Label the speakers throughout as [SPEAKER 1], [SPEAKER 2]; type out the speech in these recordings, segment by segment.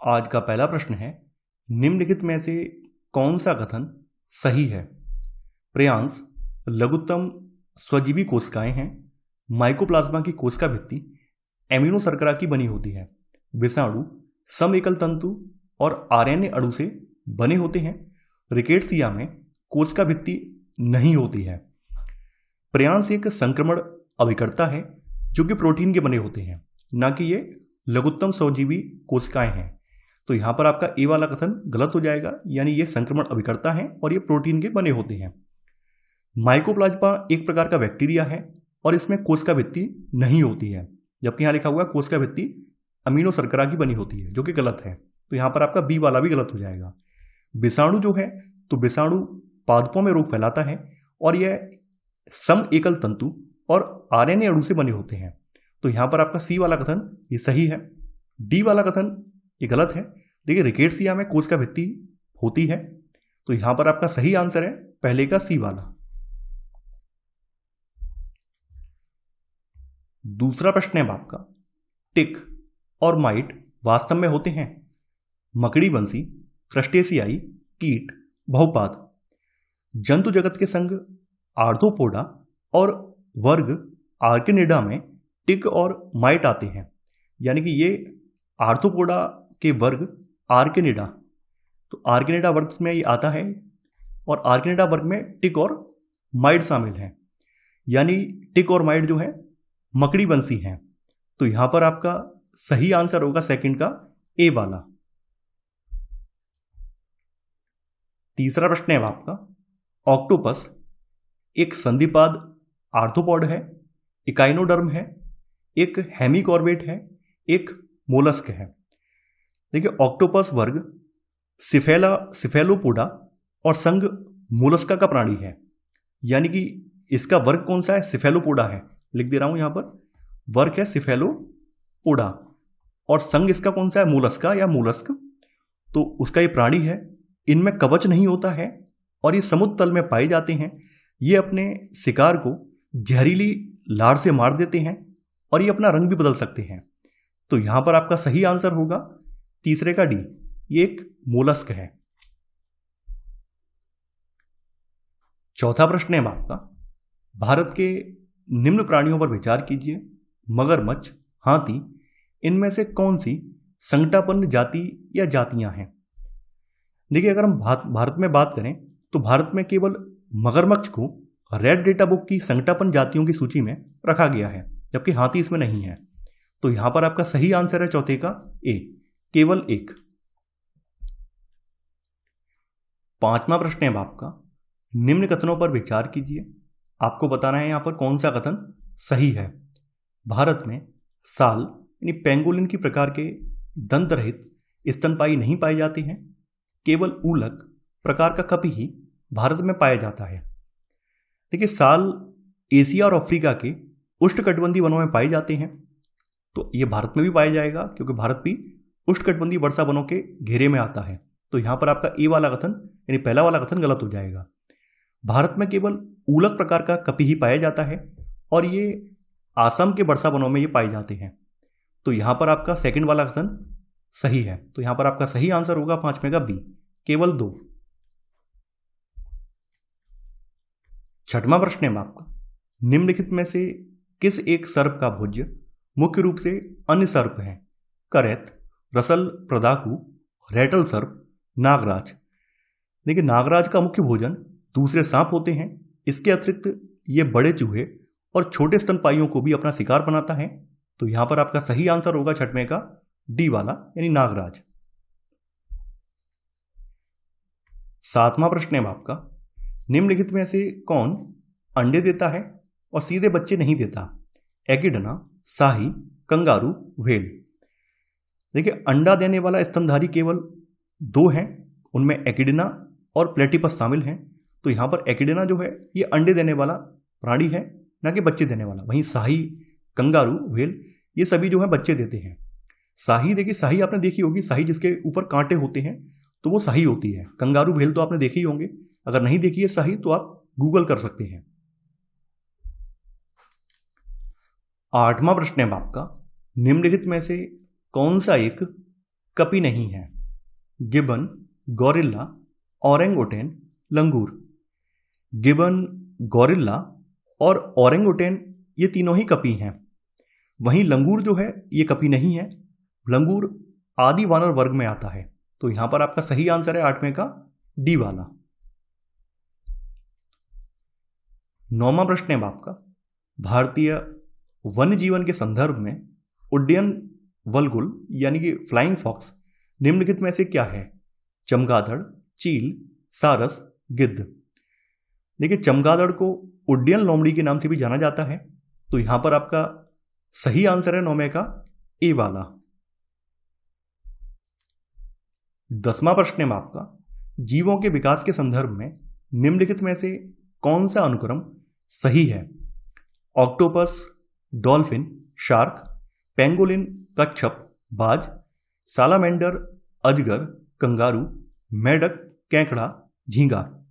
[SPEAKER 1] आज का पहला प्रश्न है, निम्नलिखित में से कौन सा कथन सही है? प्रियांश, लघुत्तम स्वजीवी कोशिकाएं हैं। माइकोप्लाज्मा की कोशिका भित्ति एमिनो शर्करा की बनी होती है। विषाणु सम एकल तंतु और आरएनए अणु से बने होते हैं। रिकेट्सिया में कोशिका भित्ति नहीं होती है। प्रियांश एक संक्रमण अभिकर्ता है जो कि प्रोटीन के बने होते हैं, ना कि ये लघुत्तम स्वजीवी कोशिकाएं हैं। तो यहां पर आपका ए वाला कथन गलत हो जाएगा, यानी ये संक्रमण अभिकर्ता हैं और ये प्रोटीन के बने होते हैं। माइकोप्लाज्मा एक प्रकार का बैक्टीरिया है और इसमें कोशिका भित्ति नहीं होती है, जबकि यहां लिखा हुआ कोशिका भित्ति अमीनो शर्करा की बनी होती है, जो कि गलत है। तो यहां पर आपका बी वाला भी गलत हो जाएगा। विषाणु जो है, तो विषाणु पादपों में रोग फैलाता है और यह सम एकल तंतु और आरएनए अणु से बने होते हैं। तो यहां पर आपका सी वाला कथन ये सही है। डी वाला कथन ये गलत है। देखिए, रिकेट्सिया में कोशिका भित्ति होती है, तो यहां पर आपका सही आंसर है पहले का सी वाला। दूसरा प्रश्न है आपका, टिक और माइट वास्तव में होते हैं मकड़ीवंशी, क्रस्टेशियाई, कीट, बहुपाद। जंतु जगत के संघ आर्थ्रोपोडा और वर्ग आर्किनिडा में टिक और माइट आते हैं, यानी कि ये आर्थ्रोपोडा के वर्ग आर्किनिडा, तो आर्किनिडा वर्ग में ये आता है और आर्किनिडा वर्ग में टिक और माइट शामिल हैं, यानी टिक और माइट जो है मकड़ीवंशी हैं। तो यहां पर आपका सही आंसर होगा सेकंड का ए वाला। तीसरा प्रश्न है आपका, ऑक्टोपस एक संधिपाद आर्थ्रोपॉड है, इकाइनोडर्म है, एक हेमिकॉर्बेट है, एक मोलस्क है। देखिए, ऑक्टोपस वर्ग सिफेलोपोडा और संघ मोलस्का का प्राणी है, यानी कि इसका वर्ग कौन सा है? सिफेलोपोडा है। लिख दे रहा हूं यहां पर, वर्ग है सिफेलोपोडा और संघ इसका कौन सा है? मोलस्का या मोलस्क। तो उसका ये प्राणी है। इनमें कवच नहीं होता है और ये समुद्र तल में पाए जाते हैं। ये अपने शिकार को जहरीली लार से मार देते हैं और ये अपना रंग भी बदल सकते हैं। तो यहां पर आपका सही आंसर होगा तीसरे का डी, ये एक मोलस्क है। चौथा प्रश्न है आपका, भारत के निम्न प्राणियों पर विचार कीजिए। मगरमच्छ, हाथी, इनमें से कौन सी संकटापन्न जाति या जातियां हैं? देखिए, अगर हम भारत में बात करें तो भारत में केवल मगरमच्छ को रेड डेटा बुक की संकटापन्न जातियों की सूची में रखा गया है, जबकि हाथी इसमें नहीं है। तो यहां पर आपका सही आंसर है चौथे का ए, केवल एक। पांचवा प्रश्न है आपका, निम्न कथनों पर विचार कीजिए। आपको बताना है यहां पर कौन सा कथन सही है। भारत में साल यानी पेंगोलिन की प्रकार के दंत रहित स्तनपायी नहीं पाए जाते हैं। केवल ऊलक प्रकार का कपि ही भारत में पाया जाता है। देखिए, साल एशिया और अफ्रीका के उष्णकटिबंधीय वनों में पाए जाते हैं, तो ये भारत में भी पाया जाएगा क्योंकि भारत भी उष्णकटिबंधीय वर्षा वनों के घेरे में आता है। तो यहां पर आपका ए वाला कथन यानी पहला वाला कथन गलत हो जाएगा। भारत में केवल ऊलक प्रकार का कपि ही पाया जाता है और ये आसाम के वर्षा वनों में ये पाए जाते हैं। तो यहां पर आपका सेकंड वाला कथन सही है। तो यहां पर आपका सही आंसर होगा पांचवें का बी, केवल दो। छठवां प्रश्न है आपका, निम्नलिखित में से किस एक सर्प का भोज्य मुख्य रूप से अन्य सर्प है? करैत, रसल प्रदाकु, रेटल सर्प, नागराज। देखिए, नागराज का मुख्य भोजन दूसरे सांप होते हैं। इसके अतिरिक्त ये बड़े चूहे और छोटे स्तनपाइयों को भी अपना शिकार बनाता है। तो यहां पर आपका सही आंसर होगा छठवें का डी वाला यानी नागराज। सातवां प्रश्न है आपका, निम्नलिखित में से कौन अंडे देता है और सीधे बच्चे नहीं देता? एकिडना, शाही, कंगारू, व्हेल। देखिए, अंडा देने वाला स्तनधारी केवल दो हैं, उनमें एकिडना और प्लेटिपस शामिल हैं। तो यहां पर एकिडना जो है ये अंडे देने वाला प्राणी है, ना कि बच्चे देने वाला। वहीं शाही, कंगारू, व्हेल ये सभी जो है बच्चे देते हैं। शाही, देखिए शाही आपने देखी होगी, शाही जिसके ऊपर कांटे होते हैं तो वो शाही होती है। कंगारू, व्हेल तो आपने देखे ही होंगे। अगर नहीं देखी है शाही तो आप गूगल कर सकते हैं। आठवां प्रश्न है आपका, निम्नलिखित में से कौन सा एक कपी नहीं है। गिबन, गौरिल्ला, ओरेंगुटेन, लंगूर। गिबन, गौरिल्ला और ओरेंगुटेन ये तीनों ही कपी हैं। वहीं लंगूर जो है ये कपी नहीं है। लंगूर आदि वानर वर्ग में आता है। तो यहां पर आपका सही आंसर है 8वें का डी वाला। 9वां प्रश्न है आपका, भारतीय वन्य जीवन के संदर्भ में उड्डयन वल्गुल यानी कि फ्लाइंग फॉक्स निम्नलिखित में से क्या है? चमगादड़, चील, सारस, गिद्ध। देखिए, चमगादड़ को उड्डयन लोमड़ी के नाम से भी जाना जाता है। तो यहां पर आपका सही आंसर है 9वें का ए वाला। 10वां प्रश्न है आपका, जीवों के विकास के संदर्भ में निम्नलिखित में से कौन सा अनुक्रम सही है? ऑक्टोपस, डॉल्फिन, शार्क, पेंगोलिन, कच्छप, बाज, सालामेंडर, अजगर, कंगारू, मेढक, केकड़ा, झींगा।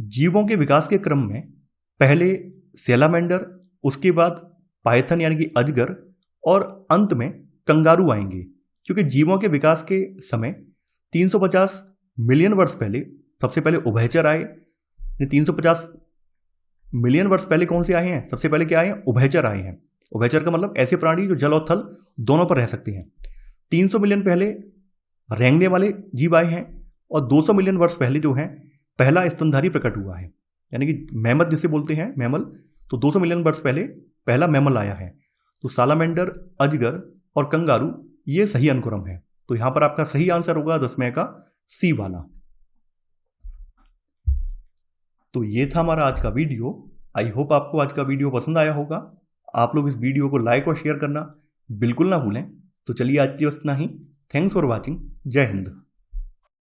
[SPEAKER 1] जीवों के विकास के क्रम में पहले सैलामेंडर, उसके बाद पाइथन यानी कि अजगर और अंत में कंगारू आएंगे। क्योंकि जीवों के विकास के समय 350 मिलियन वर्ष पहले सबसे पहले उभयचर आए। 350 मिलियन वर्ष पहले कौन से आए हैं? सबसे पहले क्या आए हैं? उभयचर आए हैं। उभयचर का मतलब ऐसे प्राणी जो जल और थल दोनों पर रह सकते हैं। 300 मिलियन पहले रेंगने वाले जीव आए हैं और 200 मिलियन वर्ष पहले जो है पहला स्तनधारी प्रकट हुआ है, यानी कि मैमथ जिसे बोलते हैं, मैमल। तो 200 मिलियन वर्ष पहले पहला मैमल आया है। तो सालामेंडर, अजगर और कंगारू ये सही अनुक्रम है। तो यहां पर आपका सही आंसर होगा 10वें का सी वाला। तो ये था हमारा आज का वीडियो। आई होप आपको आज का वीडियो पसंद आया होगा। आप लोग इस वीडियो को लाइक और शेयर करना बिल्कुल ना भूलें। तो चलिए आज की बस इतना ही। Thanks for watching. जय हिंद।